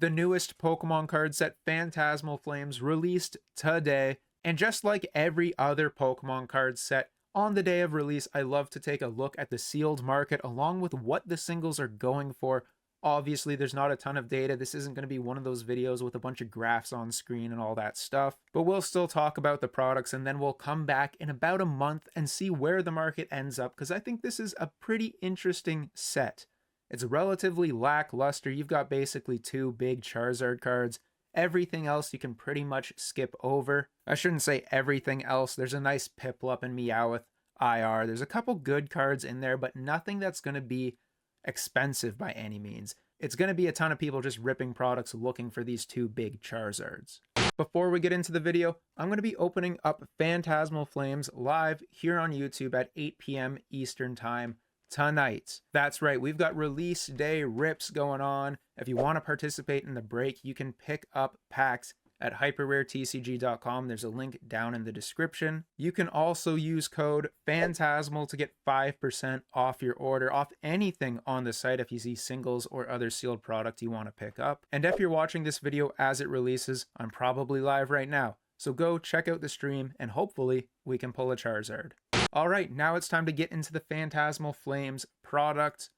The newest Pokemon card set, Phantasmal Flames, released today. And just like every other Pokemon card set, on the day of release, I love to take a look at the sealed market along with what the singles are going for. Obviously, there's not a ton of data. This isn't going to be one of those videos with a bunch of graphs on screen and all that stuff. But we'll still talk about the products, and then we'll come back in about a month and see where the market ends up, because I think this is a pretty interesting set. It's relatively lackluster. You've got basically two big Charizard cards. Everything else you can pretty much skip over. I shouldn't say everything else. There's a nice Piplup and Meowth IR. There's a couple good cards in there, but nothing that's going to be expensive by any means. It's going to be a ton of people just ripping products looking for these two big Charizards. Before we get into the video, I'm going to be opening up Phantasmal Flames live here on YouTube at 8 p.m. Eastern Time tonight. That's right, we've got release day rips going on. If you want to participate in the break, you can pick up packs at hyperraretcg.com. There's a link down in the description. You can also use code Phantasmal to get 5% off your order, off anything on the site if you see singles or other sealed product you want to pick up. And if you're watching this video as it releases, I'm probably live right now. So go check out the stream and hopefully we can pull a Charizard. All right, now it's time to get into the Phantasmal Flames product.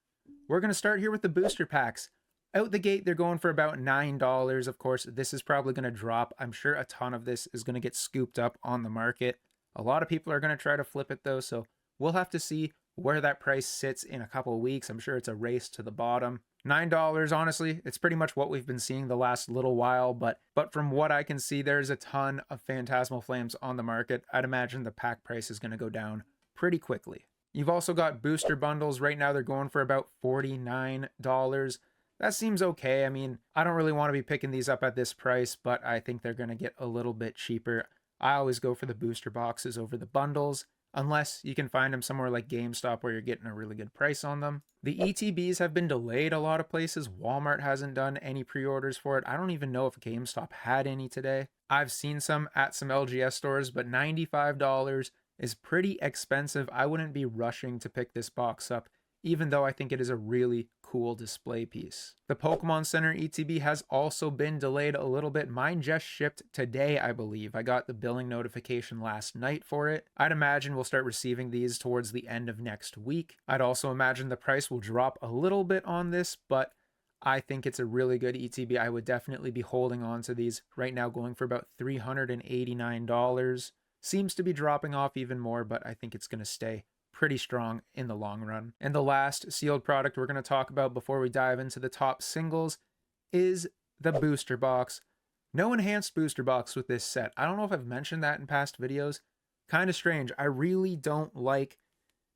We're going to start here with the booster packs. Out the gate, they're going for about $9. Of course, this is probably going to drop. I'm sure a ton of this is going to get scooped up on the market. A lot of people are going to try to flip it though, so we'll have to see where that price sits in a couple of weeks. I'm sure it's a race to the bottom. $9, honestly, it's pretty much what we've been seeing the last little while, but from what I can see, there's a ton of Phantasmal Flames on the market. I'd imagine the pack price is going to go down pretty quickly. You've also got booster bundles. Right now, they're going for about $49. That seems okay. I mean, I don't really want to be picking these up at this price, but I think they're going to get a little bit cheaper. I always go for the booster boxes over the bundles, unless you can find them somewhere like GameStop where you're getting a really good price on them. The ETBs have been delayed a lot of places. Walmart hasn't done any pre-orders for it. I don't even know if GameStop had any today. I've seen some at some LGS stores, but $95 is pretty expensive. I wouldn't be rushing to pick this box up, even though I think it is a really cool display piece. The Pokemon Center ETB has also been delayed a little bit. Mine just shipped today, I believe. I got the billing notification last night for it. I'd imagine we'll start receiving these towards the end of next week. I'd also imagine the price will drop a little bit on this, but I think it's a really good ETB. I would definitely be holding on to these right now, going for about $389. Seems to be dropping off even more, but I think it's going to stay pretty strong in the long run. And the last sealed product we're going to talk about before we dive into the top singles is the booster box. No enhanced booster box with this set. I don't know if I've mentioned that in past videos. Kind of strange. I really don't like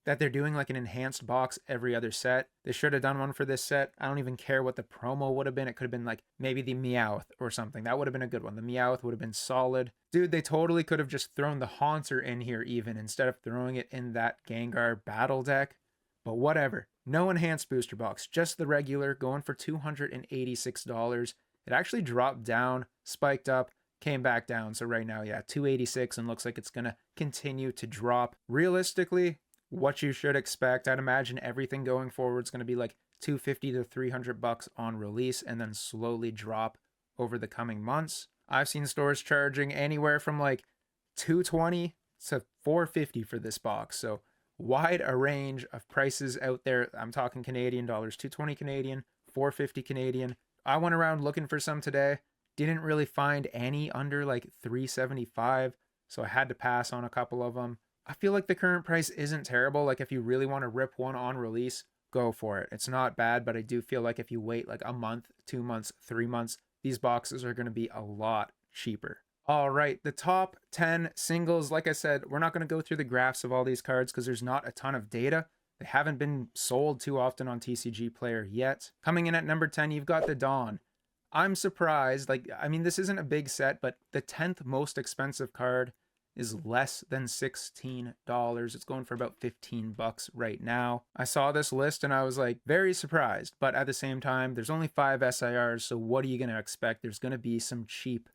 that they're doing like an enhanced box every other set. They should have done one for this set. I don't even care what the promo would have been. It could have been like maybe the Meowth or something. That would have been a good one. The Meowth would have been solid. Dude, they totally could have just thrown the Haunter in here even instead of throwing it in that Gengar battle deck. But whatever. No enhanced booster box. Just the regular, going for $286. It actually dropped down, spiked up, came back down. So right now, yeah, $286, and looks like it's going to continue to drop. Realistically, what you should expect, I'd imagine everything going forward is going to be like $250 to $300 on release and then slowly drop over the coming months. I've seen stores charging anywhere from like $220 to $450 for this box. So wide a range of prices out there. I'm talking Canadian dollars, $220 Canadian, $450 Canadian. I went around looking for some today. Didn't really find any under like $375. So I had to pass on a couple of them. I feel like the current price isn't terrible. Like if you really want to rip one on release, go for it. It's not bad, but I do feel like if you wait like a month, 2 months, 3 months, these boxes are going to be a lot cheaper. All right, the top 10 singles. Like I said, we're not going to go through the graphs of all these cards because there's not a ton of data. They haven't been sold too often on TCG Player yet. Coming in at number 10, you've got the Dawn. I'm surprised. Like, I mean, this isn't a big set, but the 10th most expensive card is less than $16. It's going for about $15 right now. I saw this list and I was like very surprised, but at the same time, there's only 5 SIRs, so what are you going to expect? There's going to be some cheap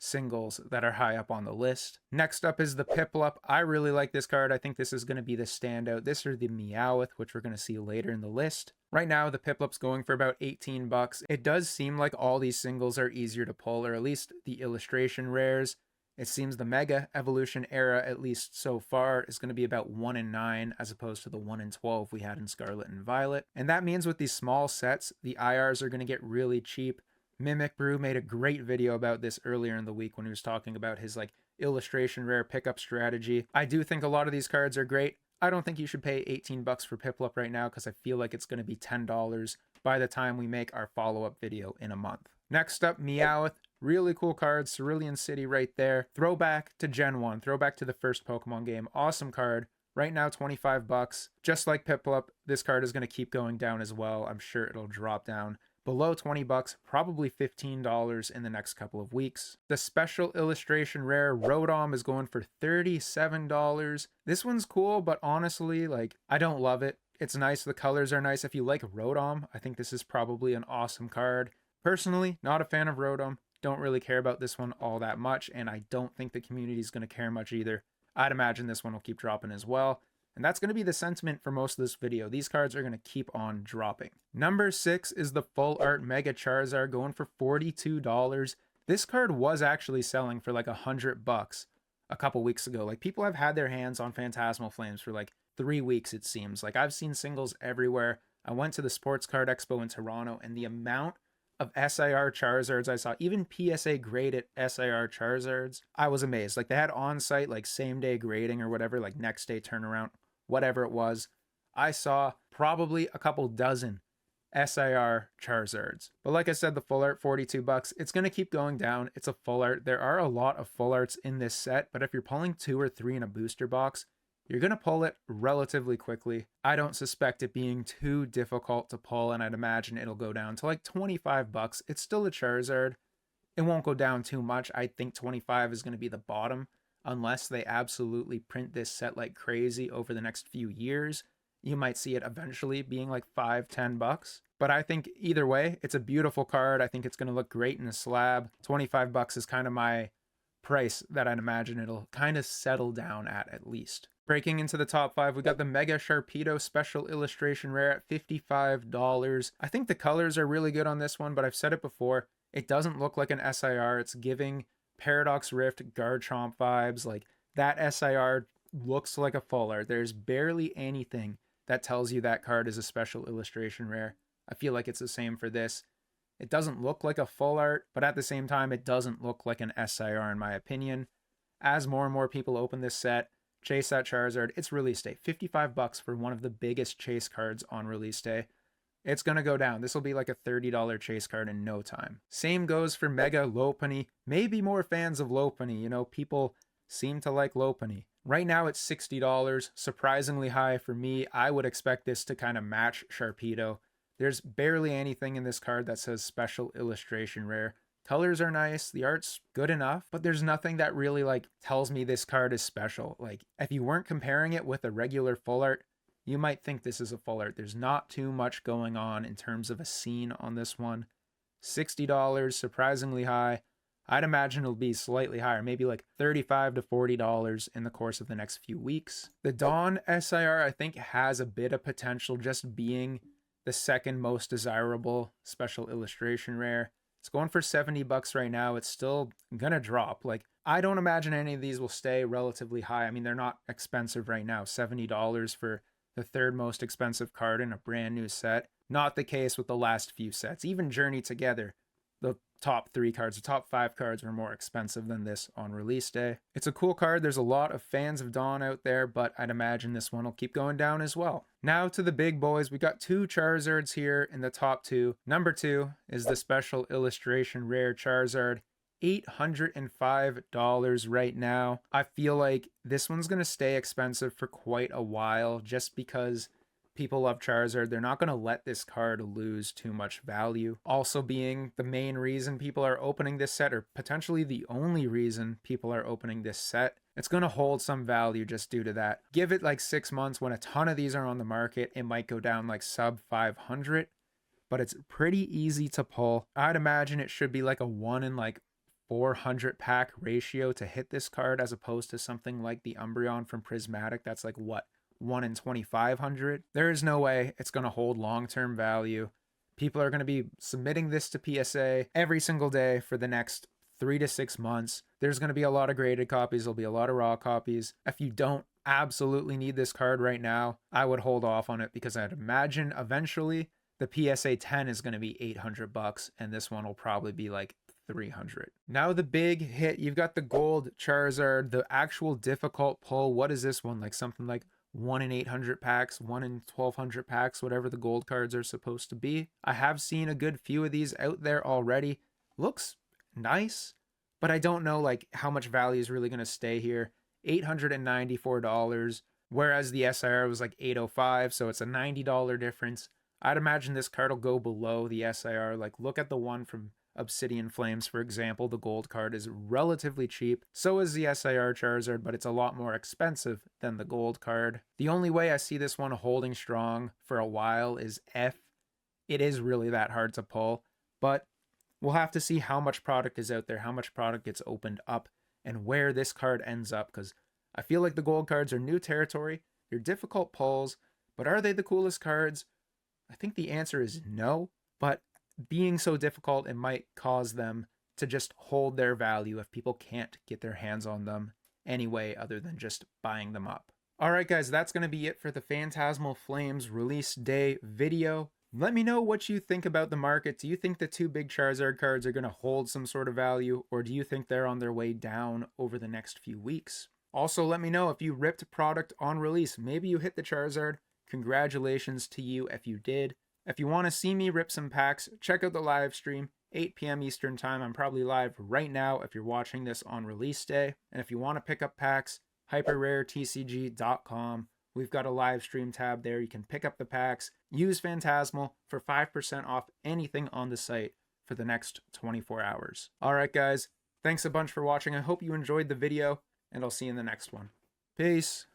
singles that are high up on the list. Next up is the Piplup. I really like this card. I think this is going to be the standout. This or the Meowth, which we're going to see later in the list. Right now, the Piplup's going for about 18 bucks. It does seem like all these singles are easier to pull, or at least the illustration rares. It seems the Mega Evolution era, at least so far, is going to be about 1 in 9 as opposed to the 1 in 12 we had in Scarlet and Violet. And that means with these small sets, the IRs are going to get really cheap. Mimic Brew made a great video about this earlier in the week when he was talking about his illustration rare pickup strategy. I do think a lot of these cards are great. I don't think you should pay 18 bucks for Piplup right now because I feel like it's going to be $10 by the time we make our follow-up video in a month. Next up, Meowth. Really cool card, Cerulean City right there. Throwback to Gen 1, throwback to the first Pokemon game. Awesome card. Right now, 25 bucks. Just like Piplup, this card is going to keep going down as well. I'm sure it'll drop down below 20 bucks, probably $15 in the next couple of weeks. The special illustration rare Rotom is going for $37. This one's cool, but honestly, I don't love it. It's nice. The colors are nice. If you like Rotom, I think this is probably an awesome card. Personally, not a fan of Rotom. Don't really care about this one all that much, and I don't think the community is going to care much either. I'd imagine this one will keep dropping as well. And that's going to be the sentiment for most of this video. These cards are going to keep on dropping. Number 6 is the Full Art Mega Charizard going for $42. This card was actually selling for $100 a couple weeks ago. People have had their hands on Phantasmal Flames for 3 weeks, it seems. I've seen singles everywhere. I went to the Sports Card Expo in Toronto, and the amount of SIR Charizards I saw, even PSA graded SIR Charizards, I was amazed. They had on-site same day grading or whatever, next day turnaround, whatever it was. I saw probably a couple dozen SIR Charizards. But like I said, the full art, 42 bucks. It's going to keep going down. It's a full art. There are a lot of full arts in this set, but if you're pulling 2 or 3 in a booster box, you're going to pull it relatively quickly. I don't suspect it being too difficult to pull, and I'd imagine it'll go down to 25 bucks. It's still a Charizard. It won't go down too much. I think 25 is going to be the bottom, unless they absolutely print this set like crazy over the next few years. You might see it eventually being $5-10 bucks. But I think either way, it's a beautiful card. I think it's going to look great in a slab. 25 bucks is kind of my price that I'd imagine it'll kind of settle down at least. Breaking into the top 5, we got the Mega Sharpedo Special Illustration Rare at $55. I think the colors are really good on this one, but I've said it before, it doesn't look like an SIR. It's giving Paradox Rift Garchomp vibes. That SIR looks like a full art. There's barely anything that tells you that card is a Special Illustration Rare. I feel like it's the same for this. It doesn't look like a full art, but at the same time, it doesn't look like an SIR in my opinion. As more and more people open this set, chase that Charizard, it's release day. 55 bucks for one of the biggest chase cards on release day. It's going to go down. This will be a $30 chase card in no time. Same goes for Mega Lopunny. Maybe more fans of Lopunny. People seem to like Lopunny. Right now it's $60, surprisingly high for me. I would expect this to kind of match Sharpedo. There's barely anything in this card that says Special Illustration Rare. Colors are nice, the art's good enough, but there's nothing that really tells me this card is special. If you weren't comparing it with a regular full art, you might think this is a full art. There's not too much going on in terms of a scene on this one. $60, surprisingly high. I'd imagine it'll be slightly higher, maybe $35 to $40 in the course of the next few weeks. The Dawn SIR, I think, has a bit of potential just being the second most desirable Special Illustration Rare. It's going for 70 bucks right now. It's still gonna drop. I don't imagine any of these will stay relatively high. I mean, they're not expensive right now. $70 for the third most expensive card in a brand new set. Not the case with the last few sets. Even Journey Together, the top 3 cards, the top 5 cards were more expensive than this on release day. It's a cool card. There's a lot of fans of Dawn out there, but I'd imagine this one will keep going down as well. Now to the big boys. We got 2 Charizards here in the top 2. Number 2 is the Special Illustration Rare Charizard. $805 right now. I feel like this one's going to stay expensive for quite a while just because people love Charizard. They're not going to let this card lose too much value. Also being the main reason people are opening this set, or potentially the only reason people are opening this set, it's going to hold some value just due to that. Give it 6 months when a ton of these are on the market, it might go down sub 500, but it's pretty easy to pull. I'd imagine it should be a 1 in 400 pack ratio to hit this card, as opposed to something like the Umbreon from Prismatic. That's like what, 1 in 2,500? There is no way it's going to hold long-term value. People are going to be submitting this to PSA every single day for the next 3 to 6 months. There's going to be a lot of graded copies. There'll be a lot of raw copies. If you don't absolutely need this card right now, I would hold off on it, because I'd imagine eventually the PSA 10 is going to be $800 and this one will probably be like 300. Now the big hit, you've got the gold Charizard, the actual difficult pull. What is this one? Like something like 1 in 800 packs, 1 in 1,200 packs, whatever the gold cards are supposed to be. I have seen a good few of these out there already. Looks nice, but I don't know like how much value is really going to stay here. $894, whereas the SIR was like $805, so it's a $90 difference. I'd imagine this card will go below the SIR. Like, look at the one from Obsidian Flames, for example. The gold card is relatively cheap. So is the SIR Charizard, but it's a lot more expensive than the gold card. The only way I see this one holding strong for a while is if it is really that hard to pull. But we'll have to see how much product is out there, how much product gets opened up, and where this card ends up, because I feel like the gold cards are new territory. They're difficult pulls, but are they the coolest cards? I think the answer is no, but being so difficult, it might cause them to just hold their value if people can't get their hands on them anyway, other than just buying them up. All right, guys, that's going to be it for the Phantasmal Flames release day video. Let me know what you think about the market. Do you think the two big Charizard cards are going to hold some sort of value, or do you think they're on their way down over the next few weeks? Also, let me know if you ripped product on release. Maybe you hit the Charizard. Congratulations to you if you did. If you want to see me rip some packs, check out the live stream, 8 p.m. Eastern time. I'm probably live right now if you're watching this on release day. And if you want to pick up packs, hyperraretcg.com. We've got a live stream tab there. You can pick up the packs. Use Phantasmal for 5% off anything on the site for the next 24 hours. All right, guys. Thanks a bunch for watching. I hope you enjoyed the video, and I'll see you in the next one. Peace.